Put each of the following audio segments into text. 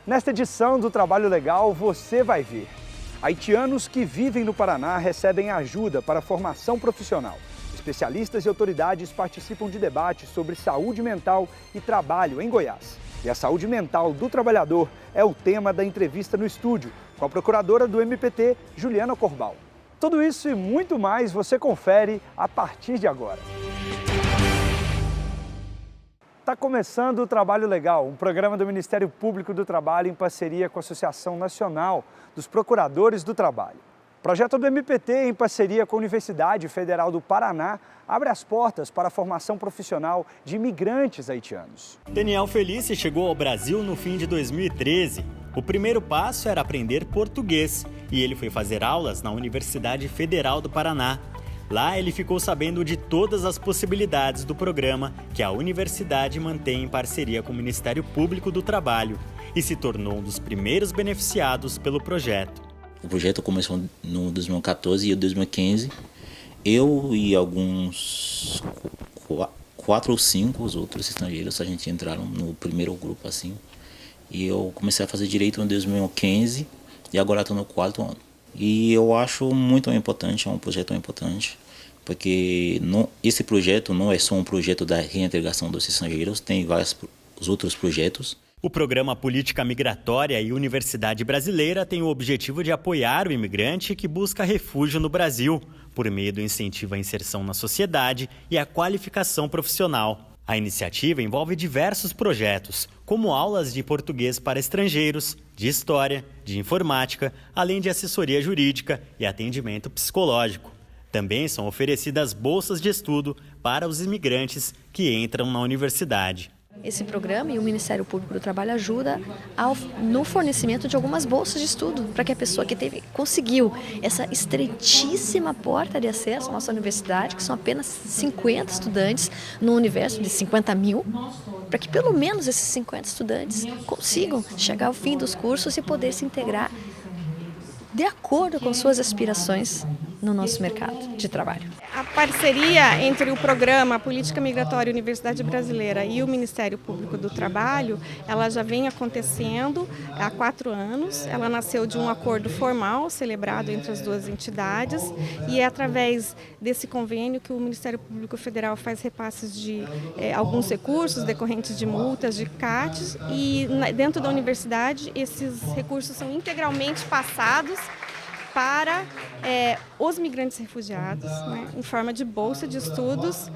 Nesta edição do Trabalho Legal, você vai ver. Haitianos que vivem no Paraná recebem ajuda para a formação profissional. Especialistas e autoridades participam de debates sobre saúde mental e trabalho em Goiás. E a saúde mental do trabalhador é o tema da entrevista no estúdio, com a procuradora do MPT, Juliana Corbal. Tudo isso e muito mais você confere a partir de agora. Está começando o Trabalho Legal, um programa do Ministério Público do Trabalho em parceria com a Associação Nacional dos Procuradores do Trabalho. O projeto do MPT, em parceria com a Universidade Federal do Paraná, abre as portas para a formação profissional de imigrantes haitianos. Daniel Felice chegou ao Brasil no fim de 2013. O primeiro passo era aprender português e ele foi fazer aulas na Universidade Federal do Paraná. Lá ele ficou sabendo de todas as possibilidades do programa que a universidade mantém em parceria com o Ministério Público do Trabalho e se tornou um dos primeiros beneficiados pelo projeto. O projeto começou no 2014 e 2015. Eu e alguns 4 ou 5 os outros estrangeiros, a gente entraram no primeiro grupo assim. E eu comecei a fazer direito em 2015 e agora estou no 4º ano. E eu acho muito importante, é um projeto importante, porque esse projeto não é só um projeto da reintegração dos estrangeiros, tem vários outros projetos. O programa Política Migratória e Universidade Brasileira tem o objetivo de apoiar o imigrante que busca refúgio no Brasil, por meio do incentivo à inserção na sociedade e à qualificação profissional. A iniciativa envolve diversos projetos, como aulas de português para estrangeiros, de história, de informática, além de assessoria jurídica e atendimento psicológico. Também são oferecidas bolsas de estudo para os imigrantes que entram na universidade. Esse programa e o Ministério Público do Trabalho ajuda no fornecimento de algumas bolsas de estudo para que a pessoa que conseguiu essa estreitíssima porta de acesso à nossa universidade, que são apenas 50 estudantes no universo de 50 mil, para que pelo menos esses 50 estudantes consigam chegar ao fim dos cursos e poder se integrar de acordo com suas aspirações no nosso mercado de trabalho. A parceria entre o programa Política Migratória Universidade Brasileira e o Ministério Público do Trabalho, ela já vem acontecendo há 4 anos. Ela nasceu de um acordo formal celebrado entre as duas entidades e é através desse convênio que o Ministério Público Federal faz repasses de alguns recursos decorrentes de multas, de CATs, e dentro da universidade esses recursos são integralmente passados para os migrantes refugiados, né, em forma de bolsa de estudos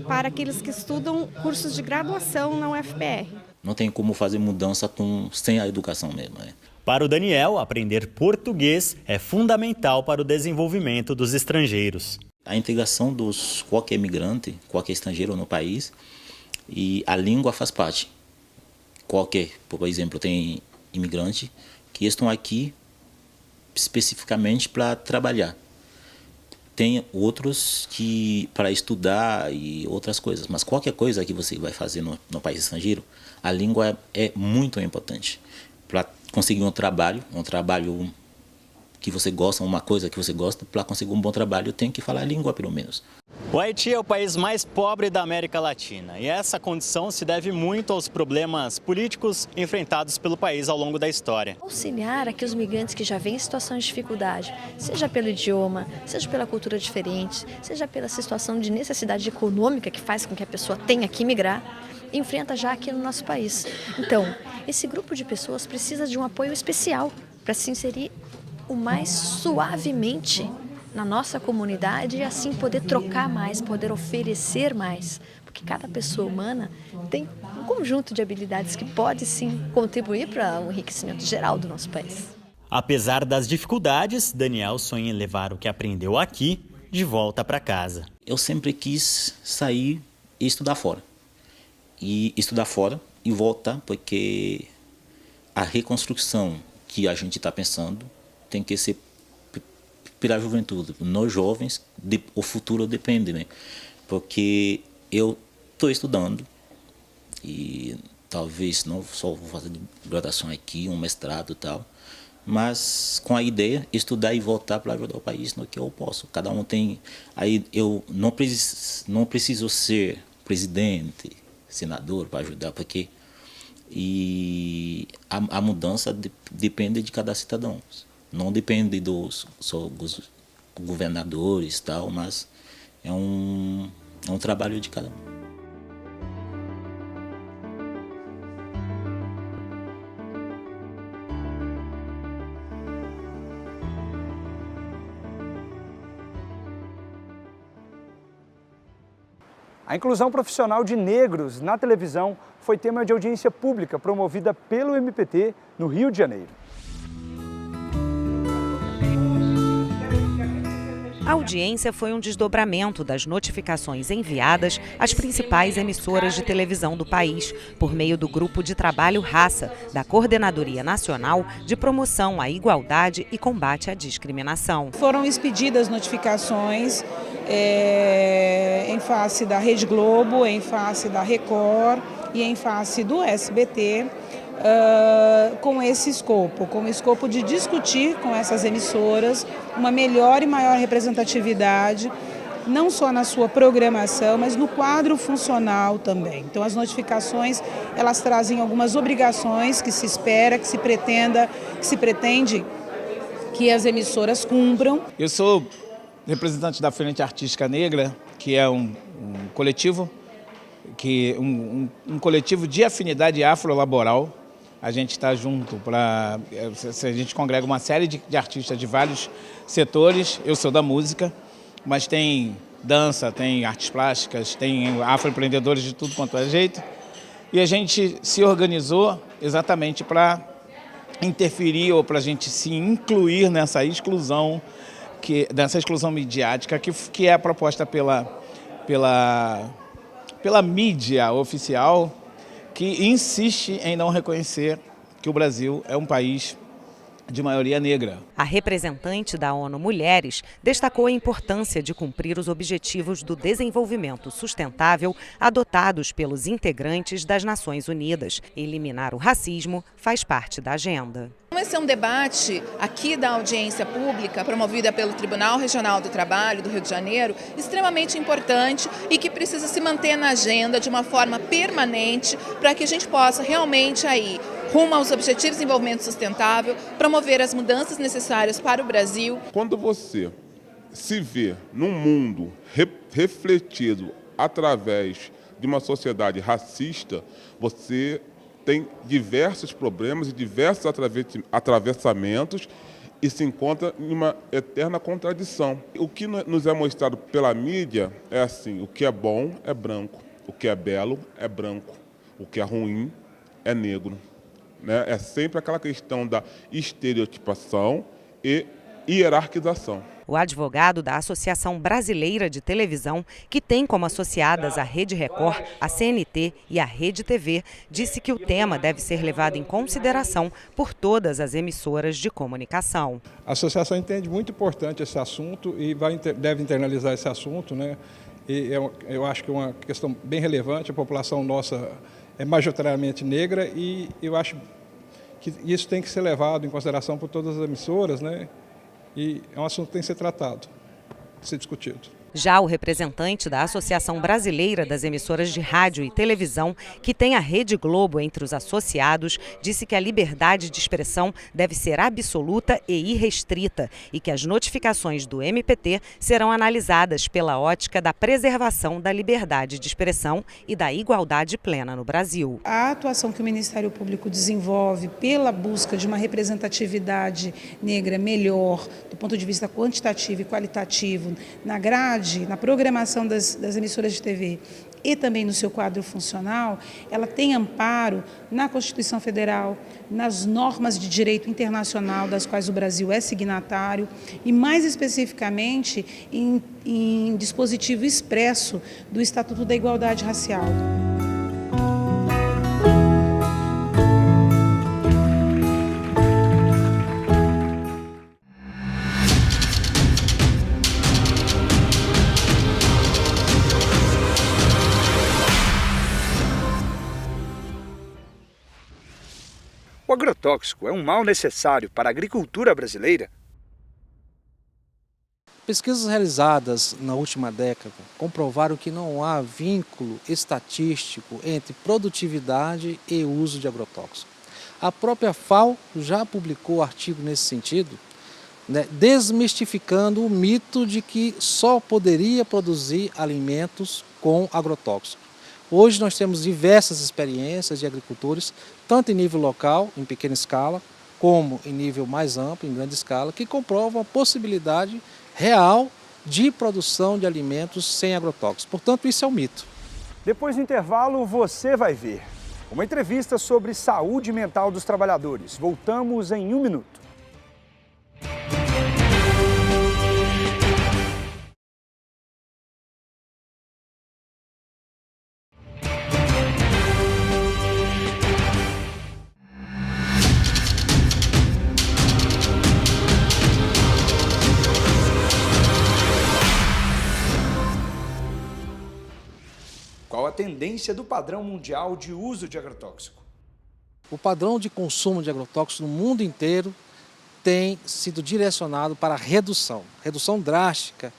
para aqueles que estudam cursos de graduação na UFPR. Não tem como fazer mudança sem a educação mesmo. Para o Daniel, aprender português é fundamental para o desenvolvimento dos estrangeiros. A integração dos qualquer imigrante, qualquer estrangeiro no país, e a língua faz parte. Por exemplo, tem imigrantes que estão aqui especificamente para trabalhar. Tem outros que para estudar e outras coisas, mas qualquer coisa que você vai fazer no país estrangeiro, a língua é muito importante. Para conseguir um trabalho que você gosta, uma coisa que você gosta, para conseguir um bom trabalho tem que falar a língua pelo menos. O Haiti é o país mais pobre da América Latina e essa condição se deve muito aos problemas políticos enfrentados pelo país ao longo da história. Auxiliar aqui os migrantes que já vêm em situação de dificuldade, seja pelo idioma, seja pela cultura diferente, seja pela situação de necessidade econômica que faz com que a pessoa tenha que migrar, enfrenta já aqui no nosso país. Então, esse grupo de pessoas precisa de um apoio especial para se inserir o mais suavemente na nossa comunidade e assim poder trocar mais, poder oferecer mais. Porque cada pessoa humana tem um conjunto de habilidades que pode sim contribuir para o enriquecimento geral do nosso país. Apesar das dificuldades, Daniel sonha em levar o que aprendeu aqui de volta para casa. Eu sempre quis sair e estudar fora. E estudar fora e voltar, porque a reconstrução que a gente está pensando tem que ser pela juventude. Nós jovens, o futuro depende, né? Porque eu estou estudando e talvez não só vou fazer graduação aqui, um mestrado e tal, mas com a ideia de estudar e voltar para ajudar o país no que eu posso. Cada um tem... Aí eu não preciso ser presidente, senador para ajudar, porque E a mudança depende de cada cidadão. Não depende dos governadores, tal, mas é um trabalho de cada um. A inclusão profissional de negros na televisão foi tema de audiência pública promovida pelo MPT no Rio de Janeiro. A audiência foi um desdobramento das notificações enviadas às principais emissoras de televisão do país, por meio do Grupo de Trabalho Raça, da Coordenadoria Nacional de Promoção à Igualdade e Combate à Discriminação. Foram expedidas notificações em face da Rede Globo, em face da Record e em face do SBT, com esse escopo, com o escopo de discutir com essas emissoras uma melhor e maior representatividade, não só na sua programação, mas no quadro funcional também. Então as notificações, elas trazem algumas obrigações que se espera, que se pretende que as emissoras cumpram. Eu sou representante da Frente Artística Negra, que é um coletivo, um coletivo de afinidade afrolaboral. A gente está junto a gente congrega uma série de artistas de vários setores. Eu sou da música, mas tem dança, tem artes plásticas, tem afroempreendedores de tudo quanto é jeito. E a gente se organizou exatamente para interferir ou para a gente se incluir nessa exclusão, dessa exclusão midiática que é proposta pela mídia oficial, que insiste em não reconhecer que o Brasil é um país de maioria negra. A representante da ONU Mulheres destacou a importância de cumprir os objetivos do desenvolvimento sustentável adotados pelos integrantes das Nações Unidas. Eliminar o racismo faz parte da agenda. Esse é um debate aqui da audiência pública promovida pelo Tribunal Regional do Trabalho do Rio de Janeiro, extremamente importante e que precisa se manter na agenda de uma forma permanente para que a gente possa realmente aí, rumo aos Objetivos de Desenvolvimento Sustentável, promover as mudanças necessárias para o Brasil. Quando você se vê num mundo refletido através de uma sociedade racista, você tem diversos problemas e diversos atravessamentos e se encontra em uma eterna contradição. O que nos é mostrado pela mídia é assim: o que é bom é branco, o que é belo é branco, o que é ruim é negro. É sempre aquela questão da estereotipação e hierarquização. O advogado da Associação Brasileira de Televisão, que tem como associadas a Rede Record, a CNT e a Rede TV, disse que o tema deve ser levado em consideração por todas as emissoras de comunicação. A associação entende muito importante esse assunto e deve internalizar esse assunto, né? E eu acho que é uma questão bem relevante. A população nossa é majoritariamente negra e eu acho que isso tem que ser levado em consideração por todas as emissoras, né? E é um assunto que tem que ser tratado, ser discutido. Já o representante da Associação Brasileira das Emissoras de Rádio e Televisão, que tem a Rede Globo entre os associados, disse que a liberdade de expressão deve ser absoluta e irrestrita e que as notificações do MPT serão analisadas pela ótica da preservação da liberdade de expressão e da igualdade plena no Brasil. A atuação que o Ministério Público desenvolve pela busca de uma representatividade negra melhor, do ponto de vista quantitativo e qualitativo, na grade, na programação das emissoras de TV e também no seu quadro funcional, ela tem amparo na Constituição Federal, nas normas de direito internacional das quais o Brasil é signatário e, mais especificamente, em dispositivo expresso do Estatuto da Igualdade Racial. O agrotóxico é um mal necessário para a agricultura brasileira? Pesquisas realizadas na última década comprovaram que não há vínculo estatístico entre produtividade e uso de agrotóxicos. A própria FAO já publicou artigo nesse sentido, né, desmistificando o mito de que só poderia produzir alimentos com agrotóxicos. Hoje nós temos diversas experiências de agricultores, tanto em nível local, em pequena escala, como em nível mais amplo, em grande escala, que comprovam a possibilidade real de produção de alimentos sem agrotóxicos. Portanto, isso é um mito. Depois do intervalo, você vai ver uma entrevista sobre saúde mental dos trabalhadores. Voltamos em 1 minuto. Qual a tendência do padrão mundial de uso de agrotóxico? O padrão de consumo de agrotóxicos no mundo inteiro tem sido direcionado para a redução drástica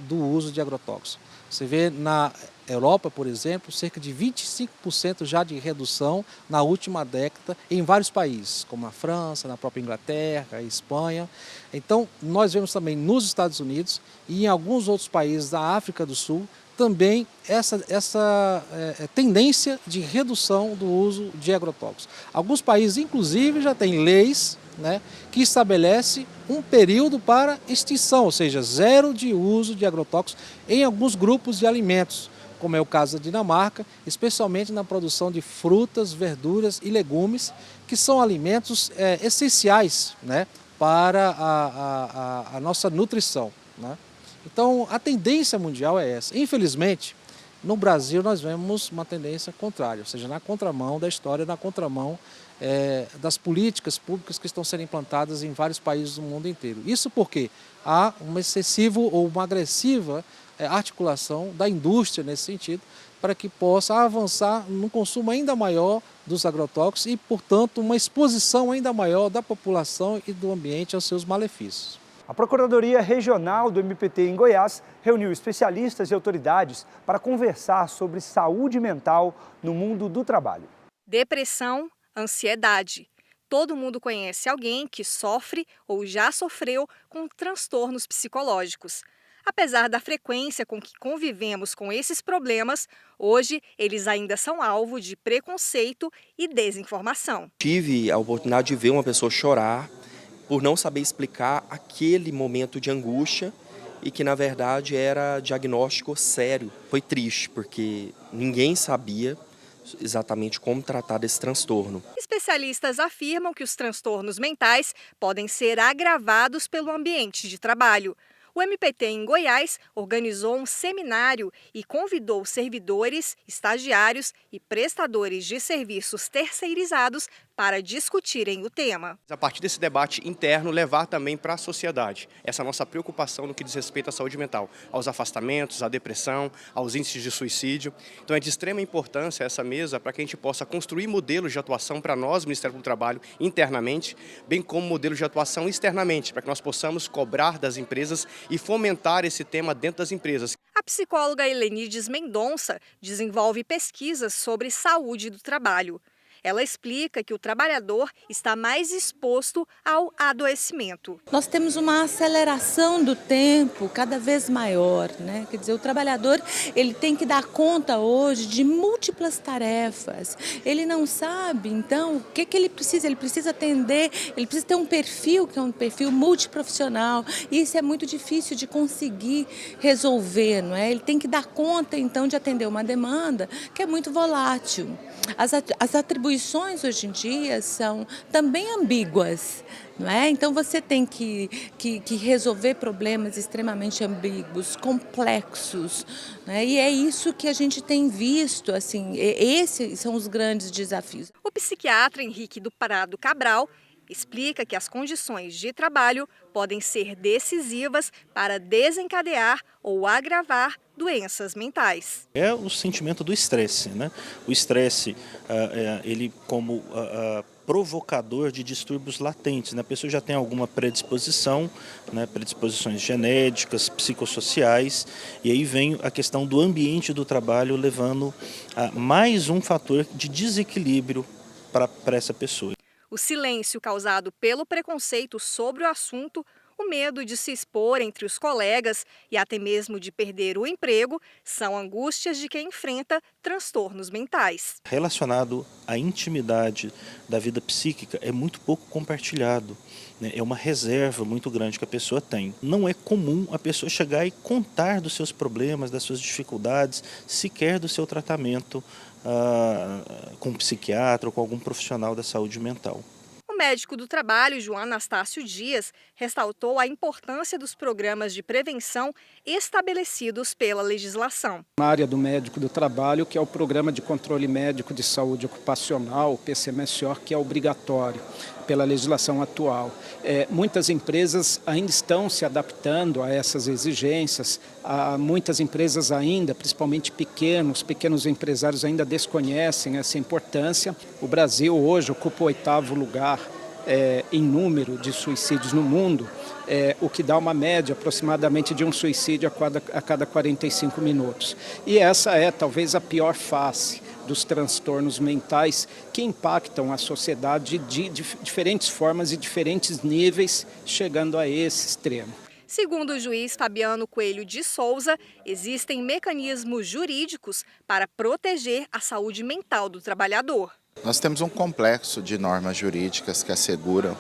do uso de agrotóxicos. Você vê na Europa, por exemplo, cerca de 25% já de redução na última década em vários países, como a França, na própria Inglaterra, a Espanha. Então, nós vemos também nos Estados Unidos e em alguns outros países da África do Sul também essa tendência de redução do uso de agrotóxicos. Alguns países, inclusive, já têm leis, né, que estabelecem um período para extinção, ou seja, zero de uso de agrotóxicos em alguns grupos de alimentos, como é o caso da Dinamarca, especialmente na produção de frutas, verduras e legumes, que são alimentos essenciais, né, para a nossa nutrição, né? Então, a tendência mundial é essa. Infelizmente, no Brasil nós vemos uma tendência contrária, ou seja, na contramão da história, na contramão das políticas públicas que estão sendo implantadas em vários países do mundo inteiro. Isso porque há um excessivo ou uma agressiva articulação da indústria nesse sentido, para que possa avançar num consumo ainda maior dos agrotóxicos e, portanto, uma exposição ainda maior da população e do ambiente aos seus malefícios. A Procuradoria Regional do MPT em Goiás reuniu especialistas e autoridades para conversar sobre saúde mental no mundo do trabalho. Depressão, ansiedade. Todo mundo conhece alguém que sofre ou já sofreu com transtornos psicológicos. Apesar da frequência com que convivemos com esses problemas, hoje eles ainda são alvo de preconceito e desinformação. Tive a oportunidade de ver uma pessoa chorar por não saber explicar aquele momento de angústia e que, na verdade, era diagnóstico sério. Foi triste, porque ninguém sabia exatamente como tratar desse transtorno. Especialistas afirmam que os transtornos mentais podem ser agravados pelo ambiente de trabalho. O MPT em Goiás organizou um seminário e convidou servidores, estagiários e prestadores de serviços terceirizados para discutirem o tema. A partir desse debate interno, levar também para a sociedade essa nossa preocupação no que diz respeito à saúde mental, aos afastamentos, à depressão, aos índices de suicídio. Então é de extrema importância essa mesa para que a gente possa construir modelos de atuação para nós, Ministério do Trabalho, internamente, bem como modelos de atuação externamente, para que nós possamos cobrar das empresas e fomentar esse tema dentro das empresas. A psicóloga Helenides Mendonça desenvolve pesquisas sobre saúde do trabalho. Ela explica que o trabalhador está mais exposto ao adoecimento. Nós temos uma aceleração do tempo cada vez maior, né? Quer dizer, o trabalhador ele tem que dar conta hoje de múltiplas tarefas. Ele não sabe, então, o que ele precisa. Ele precisa atender, ele precisa ter um perfil que é um perfil multiprofissional. E isso é muito difícil de conseguir resolver, não é? Ele tem que dar conta, então, de atender uma demanda que é muito volátil. As atribuições hoje em dia são também ambíguas, não é? Então você tem que resolver problemas extremamente ambíguos, complexos, né? E é isso que a gente tem visto, assim, esses são os grandes desafios. O psiquiatra Henrique do Prado Cabral explica que as condições de trabalho podem ser decisivas para desencadear ou agravar doenças mentais. É o sentimento do estresse, né? O estresse, ele como provocador de distúrbios latentes, né? A pessoa já tem alguma predisposição, né? Predisposições genéticas, psicossociais, e aí vem a questão do ambiente do trabalho levando a mais um fator de desequilíbrio para essa pessoa. O silêncio causado pelo preconceito sobre o assunto, o medo de se expor entre os colegas e até mesmo de perder o emprego são angústias de quem enfrenta transtornos mentais. Relacionado à intimidade da vida psíquica é muito pouco compartilhado, né? É uma reserva muito grande que a pessoa tem. Não é comum a pessoa chegar e contar dos seus problemas, das suas dificuldades, sequer do seu tratamento com um psiquiatra ou com algum profissional da saúde mental. O médico do trabalho, João Anastácio Dias, ressaltou a importância dos programas de prevenção estabelecidos pela legislação. Na área do médico do trabalho, que é o Programa de Controle Médico de Saúde Ocupacional, o PCMSO, que é obrigatório pela legislação atual. Muitas empresas ainda estão se adaptando a essas exigências, muitas empresas ainda, principalmente pequenos empresários ainda desconhecem essa importância. O Brasil hoje ocupa o 8º lugar em número de suicídios no mundo, o que dá uma média aproximadamente de um suicídio a cada 45 minutos. E essa é talvez a pior face dos transtornos mentais que impactam a sociedade de diferentes formas e diferentes níveis, chegando a esse extremo. Segundo o juiz Fabiano Coelho de Souza, existem mecanismos jurídicos para proteger a saúde mental do trabalhador. Nós temos um complexo de normas jurídicas que asseguram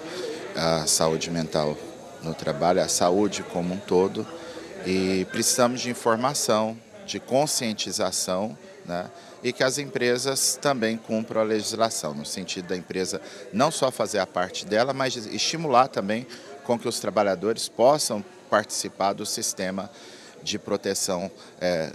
a saúde mental no trabalho, a saúde como um todo, e precisamos de informação, de conscientização, né? E que as empresas também cumpram a legislação, no sentido da empresa não só fazer a parte dela, mas estimular também com que os trabalhadores possam participar do sistema de proteção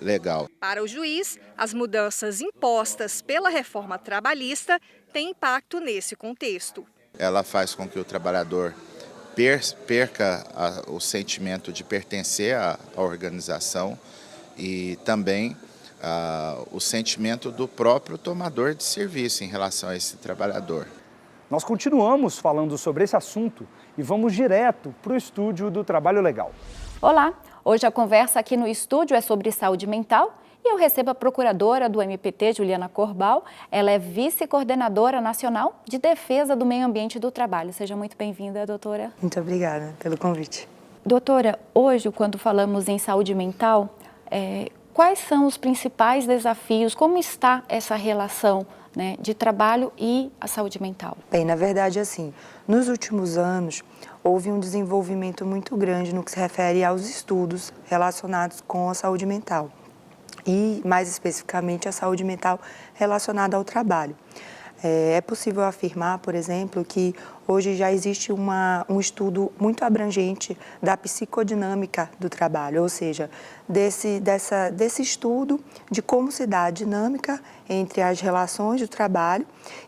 legal. Para o juiz, as mudanças impostas pela reforma trabalhista têm impacto nesse contexto. Ela faz com que o trabalhador perca o sentimento de pertencer à organização e também o sentimento do próprio tomador de serviço em relação a esse trabalhador. Nós continuamos falando sobre esse assunto e vamos direto para o estúdio do Trabalho Legal. Olá, hoje a conversa aqui no estúdio é sobre saúde mental e eu recebo a procuradora do MPT, Juliana Corbal. Ela é vice-coordenadora nacional de defesa do meio ambiente e do trabalho. Seja muito bem-vinda, doutora. Muito obrigada pelo convite. Doutora, hoje, quando falamos em saúde mental, quais são os principais desafios? Como está essa relação, né, de trabalho e a saúde mental? Bem, na verdade, assim, nos últimos anos, houve um desenvolvimento muito grande no que se refere aos estudos relacionados com a saúde mental e, mais especificamente, a saúde mental relacionada ao trabalho. É possível afirmar, por exemplo, que hoje já existe um estudo muito abrangente da psicodinâmica do trabalho, ou seja, desse estudo de como se dá a dinâmica entre as relações do trabalho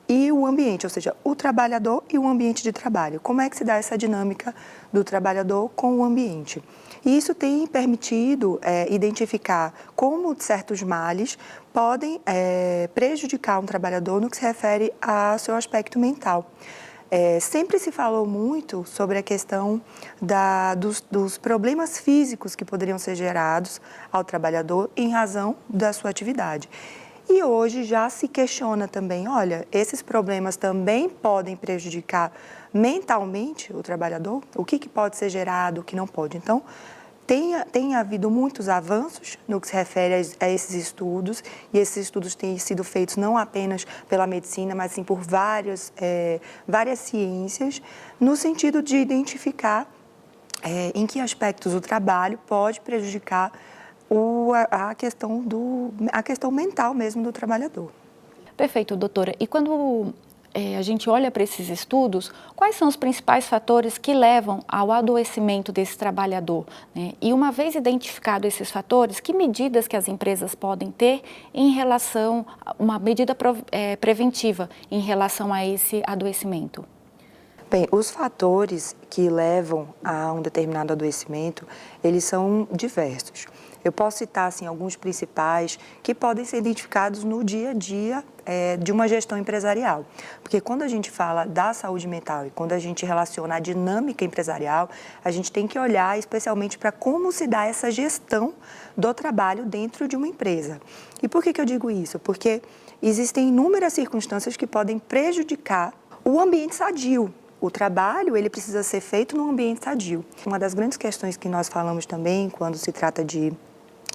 e o ambiente, ou seja, o trabalhador e o ambiente de trabalho. Como é que se dá essa dinâmica do trabalhador com o ambiente? E isso tem permitido identificar como certos males podem prejudicar um trabalhador no que se refere ao seu aspecto mental. Sempre se falou muito sobre a questão dos problemas físicos que poderiam ser gerados ao trabalhador em razão da sua atividade. E hoje já se questiona também, olha, esses problemas também podem prejudicar mentalmente o trabalhador? O que pode ser gerado, o que não pode? Então, tem havido muitos avanços no que se refere a esses estudos, e esses estudos têm sido feitos não apenas pela medicina, mas sim por várias ciências, no sentido de identificar em que aspectos o trabalho pode prejudicar a questão mental mesmo do trabalhador. Perfeito, doutora. E quando a gente olha para esses estudos, quais são os principais fatores que levam ao adoecimento desse trabalhador, né? E uma vez identificados esses fatores, que medidas que as empresas podem ter em relação a uma medida preventiva em relação a esse adoecimento? Bem, os fatores que levam a um determinado adoecimento, eles são diversos. Eu posso citar assim, alguns principais que podem ser identificados no dia a dia de uma gestão empresarial. Porque quando a gente fala da saúde mental e quando a gente relaciona a dinâmica empresarial, a gente tem que olhar especialmente para como se dá essa gestão do trabalho dentro de uma empresa. E por que eu digo isso? Porque existem inúmeras circunstâncias que podem prejudicar o ambiente sadio. O trabalho, ele precisa ser feito num ambiente sadio. Uma das grandes questões que nós falamos também, quando se trata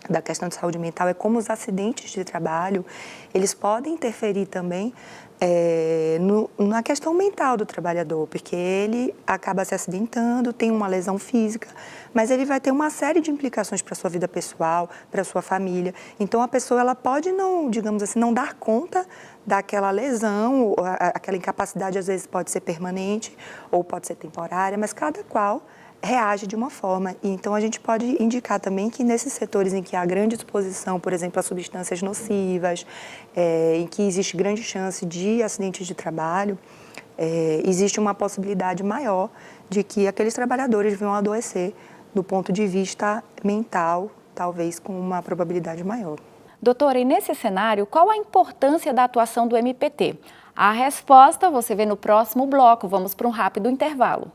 da questão de saúde mental, é como os acidentes de trabalho, eles podem interferir também na questão mental do trabalhador, porque ele acaba se acidentando, tem uma lesão física, mas ele vai ter uma série de implicações para a sua vida pessoal, para a sua família. Então, a pessoa ela pode não, digamos assim, não dar conta daquela lesão, aquela incapacidade às vezes pode ser permanente ou pode ser temporária, mas cada qual reage de uma forma. E então, a gente pode indicar também que nesses setores em que há grande exposição, por exemplo, a substâncias nocivas, em que existe grande chance de acidentes de trabalho, existe uma possibilidade maior de que aqueles trabalhadores venham a adoecer do ponto de vista mental, talvez com uma probabilidade maior. Doutora, e nesse cenário, qual a importância da atuação do MPT? A resposta você vê no próximo bloco. Vamos para um rápido intervalo.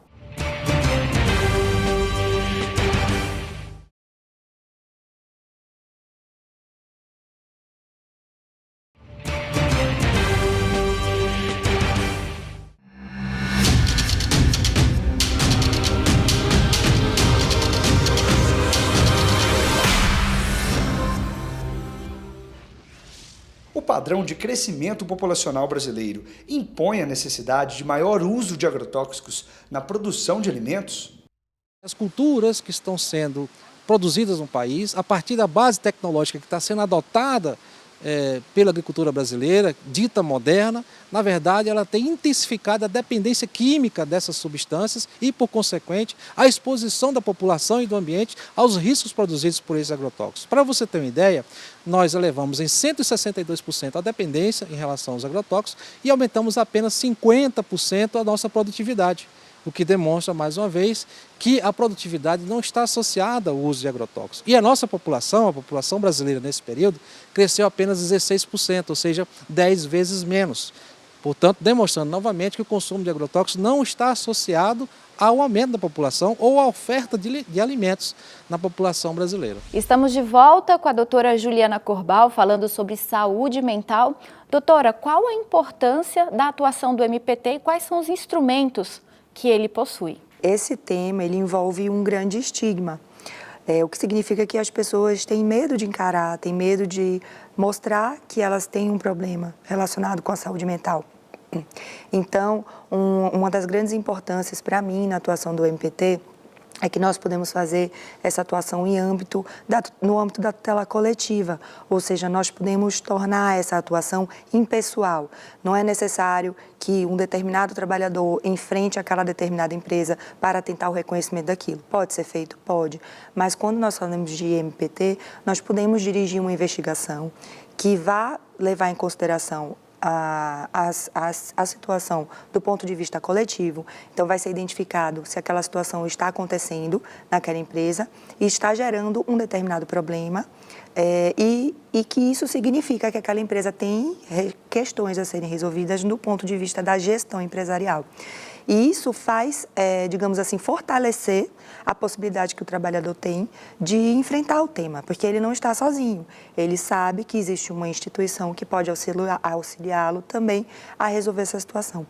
O padrão de crescimento populacional brasileiro impõe a necessidade de maior uso de agrotóxicos na produção de alimentos? As culturas que estão sendo produzidas no país, a partir da base tecnológica que está sendo adotada pela agricultura brasileira, dita moderna, na verdade ela tem intensificado a dependência química dessas substâncias e, por consequente, a exposição da população e do ambiente aos riscos produzidos por esses agrotóxicos. Para você ter uma ideia, nós elevamos em 162% a dependência em relação aos agrotóxicos e aumentamos apenas 50% a nossa produtividade, o que demonstra, mais uma vez, que a produtividade não está associada ao uso de agrotóxicos. E a nossa população, a população brasileira nesse período, cresceu apenas 16%, ou seja, 10 vezes menos. Portanto, demonstrando novamente que o consumo de agrotóxicos não está associado ao aumento da população ou à oferta de alimentos na população brasileira. Estamos de volta com a doutora Juliana Corbal falando sobre saúde mental. Doutora, qual a importância da atuação do MPT e quais são os instrumentos que ele possui? Esse tema ele envolve um grande estigma, o que significa que as pessoas têm medo de encarar, têm medo de mostrar que elas têm um problema relacionado com a saúde mental. Então, uma das grandes importâncias para mim na atuação do MPT é que nós podemos fazer essa atuação no âmbito da tutela coletiva, ou seja, nós podemos tornar essa atuação impessoal. Não é necessário que um determinado trabalhador enfrente aquela determinada empresa para tentar o reconhecimento daquilo. Pode ser feito? Pode. Mas quando nós falamos de MPT, nós podemos dirigir uma investigação que vá levar em consideração a situação do ponto de vista coletivo. Então, vai ser identificado se aquela situação está acontecendo naquela empresa e está gerando um determinado problema e que isso significa que aquela empresa tem questões a serem resolvidas do ponto de vista da gestão empresarial. E isso faz, digamos assim, fortalecer a possibilidade que o trabalhador tem de enfrentar o tema, porque ele não está sozinho. Ele sabe que existe uma instituição que pode auxiliá-lo também a resolver essa situação.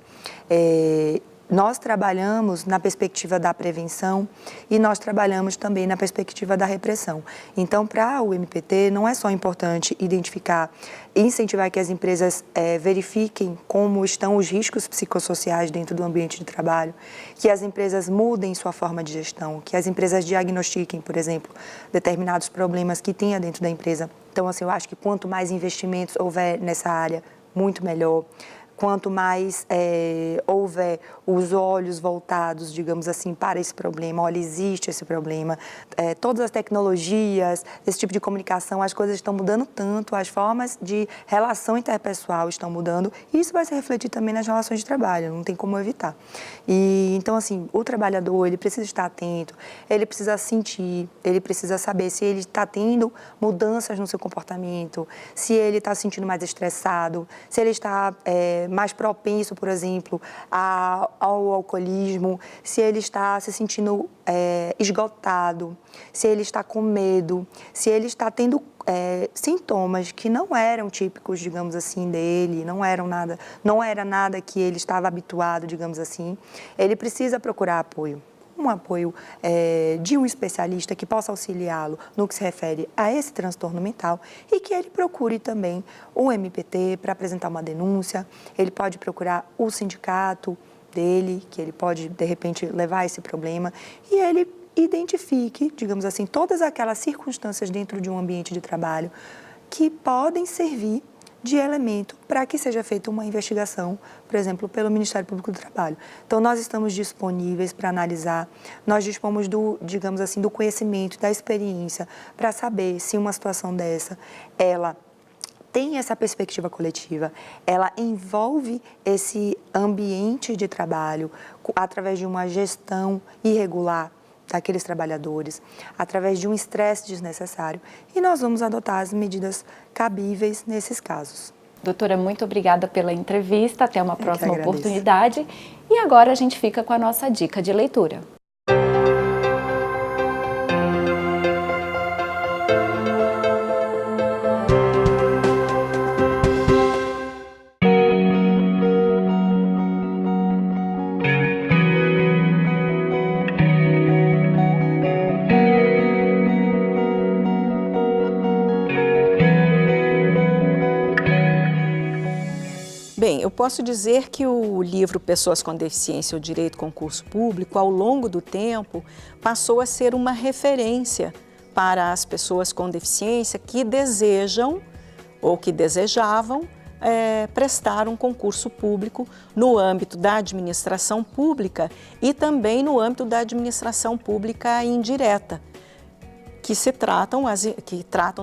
Nós trabalhamos na perspectiva da prevenção e nós trabalhamos também na perspectiva da repressão. Então, para o MPT, não é só importante identificar e incentivar que as empresas verifiquem como estão os riscos psicossociais dentro do ambiente de trabalho, que as empresas mudem sua forma de gestão, que as empresas diagnostiquem, por exemplo, determinados problemas que tenha dentro da empresa. Então, assim, eu acho que quanto mais investimentos houver nessa área, muito melhor. quanto mais houver os olhos voltados, digamos assim, para esse problema, olha, existe esse problema, todas as tecnologias, esse tipo de comunicação, as coisas estão mudando tanto, as formas de relação interpessoal estão mudando, e isso vai se refletir também nas relações de trabalho, não tem como evitar. E então, assim, o trabalhador, ele precisa estar atento, ele precisa sentir, ele precisa saber se ele está tendo mudanças no seu comportamento, se ele está se sentindo mais estressado, se ele está mais propenso, por exemplo, ao alcoolismo, se ele está se sentindo esgotado, se ele está com medo, se ele está tendo sintomas que não eram típicos, digamos assim, dele, não era nada que ele estava habituado, digamos assim, ele precisa procurar apoio. Um apoio de um especialista que possa auxiliá-lo no que se refere a esse transtorno mental e que ele procure também o MPT para apresentar uma denúncia, ele pode procurar o sindicato dele, que ele pode, de repente, levar esse problema e ele identifique, digamos assim, todas aquelas circunstâncias dentro de um ambiente de trabalho que podem servir de elemento para que seja feita uma investigação, por exemplo, pelo Ministério Público do Trabalho. Então, nós estamos disponíveis para analisar, nós dispomos digamos assim, do conhecimento, da experiência, para saber se uma situação dessa, ela tem essa perspectiva coletiva, ela envolve esse ambiente de trabalho através de uma gestão irregular daqueles trabalhadores, através de um estresse desnecessário, e nós vamos adotar as medidas cabíveis nesses casos. Doutora, muito obrigada pela entrevista, até uma próxima oportunidade. E agora a gente fica com a nossa dica de leitura. Bem, eu posso dizer que o livro Pessoas com Deficiência, o Direito Concurso Público, ao longo do tempo, passou a ser uma referência para as pessoas com deficiência que desejam ou que desejavam prestar um concurso público no âmbito da administração pública e também no âmbito da administração pública indireta, que tratam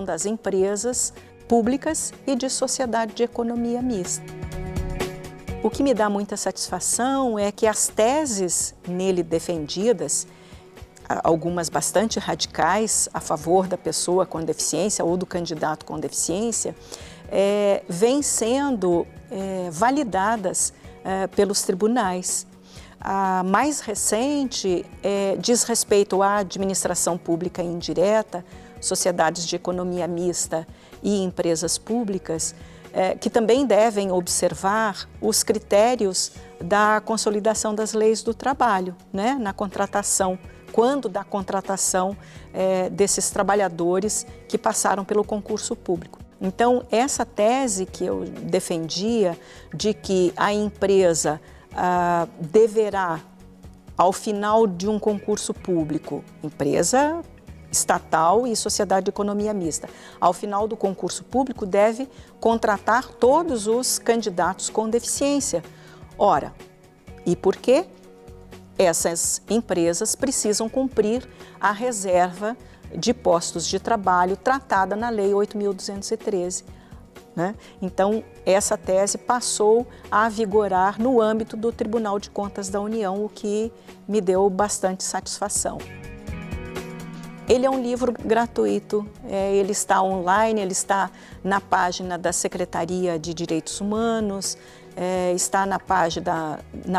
das empresas públicas e de sociedade de economia mista. O que me dá muita satisfação é que as teses nele defendidas, algumas bastante radicais a favor da pessoa com deficiência ou do candidato com deficiência, vêm sendo validadas pelos tribunais. A mais recente diz respeito à administração pública indireta, sociedades de economia mista e empresas públicas, que também devem observar os critérios da consolidação das leis do trabalho, né, na contratação, quando da contratação desses trabalhadores que passaram pelo concurso público. Então, essa tese que eu defendia de que a empresa deverá, ao final de um concurso público, empresa estatal e sociedade de economia mista, ao final do concurso público deve contratar todos os candidatos com deficiência. Ora, e por quê? Essas empresas precisam cumprir a reserva de postos de trabalho tratada na Lei 8.213. Né? Então, essa tese passou a vigorar no âmbito do Tribunal de Contas da União, o que me deu bastante satisfação. Ele é um livro gratuito, ele está online, ele está na página da Secretaria de Direitos Humanos, está na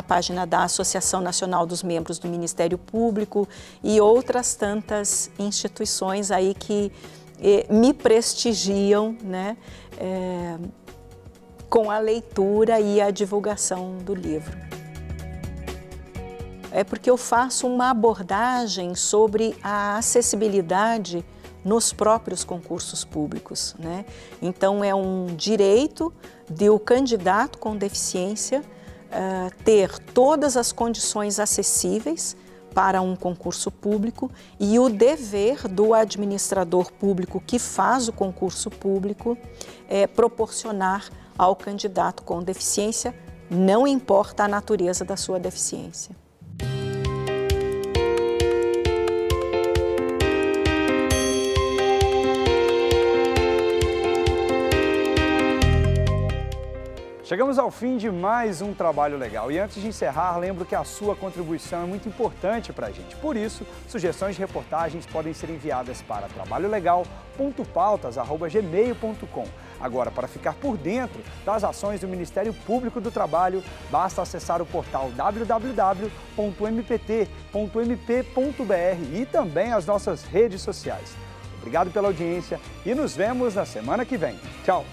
página da Associação Nacional dos Membros do Ministério Público e outras tantas instituições aí que me prestigiam, né, com a leitura e a divulgação do livro. É porque eu faço uma abordagem sobre a acessibilidade nos próprios concursos públicos, né? Então, é um direito do candidato com deficiência ter todas as condições acessíveis para um concurso público e o dever do administrador público que faz o concurso público proporcionar ao candidato com deficiência não importa a natureza da sua deficiência. Chegamos ao fim de mais um Trabalho Legal e antes de encerrar, lembro que a sua contribuição é muito importante para a gente. Por isso, sugestões de reportagens podem ser enviadas para trabalholegal.pautas@gmail.com. Agora, para ficar por dentro das ações do Ministério Público do Trabalho, basta acessar o portal www.mpt.mp.br e também as nossas redes sociais. Obrigado pela audiência e nos vemos na semana que vem. Tchau!